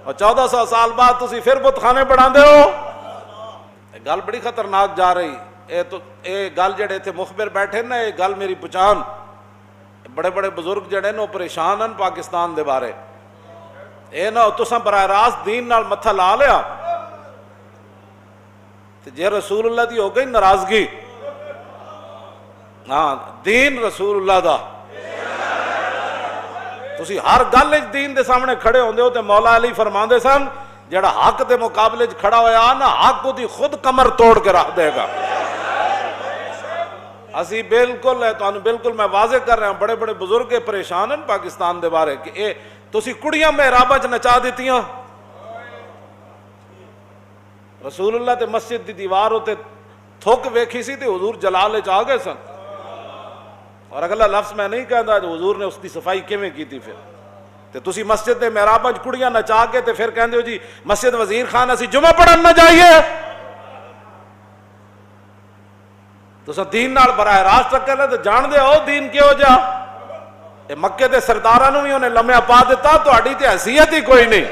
اور 1400 سال بعد تسی پھر بت خانے بنا دے ہو. گل بڑی خطرناک جا رہی. اے گل جڑے تھے مخبر بیٹھے نا, یہ گل میری پہچان. بڑے بڑے بزرگ جڑے نا پریشان ہیں پاکستان دے بارے. اے نہ تساں براہ راست دین نال متھا لا لیا تے جے رسول اللہ دی ہو گئی ناراضگی. ہاں دین رسول اللہ دا, تسی ہر گل وچ دین دے سامنے کھڑے ہوندے ہو. تے مولا علی فرماندے سن جڑا حق دے مقابلے وچ کھڑا ہویا نا حق دی خود کمر توڑ کے رکھ دے گا. اسی بالکل ہے تو بالکل میں واضح کر رہا ہوں, بڑے بڑے بزرگ پریشان ہیں پاکستان دے بارے کہ اے تسی کڑیاں محراباں چ نچا دیتیاں. رسول اللہ تے مسجد دی دیوار ہوتے تھوک ویکھی سی تے حضور جلال وچ آ گئے سن. اور اگلا لفظ میں نہیں کہندا جو حضور نے اس کی صفائی کیویں کیتی. پھر تے تسی مسجد دے محراباں چ کڑیاں نچا کے تے پھر کہندے ہو جی مسجد وزیر خان اسی جمعہ پڑھن نہ جائیے. تساں دین نال براہ راست ٹکر لے تے جان دے ہو دین کیو جا. اے مکے دے سرداراں نوں وی انہیں لمحہ پا دیتا, تہاڈی تے حیثیت ہی کوئی نہیں.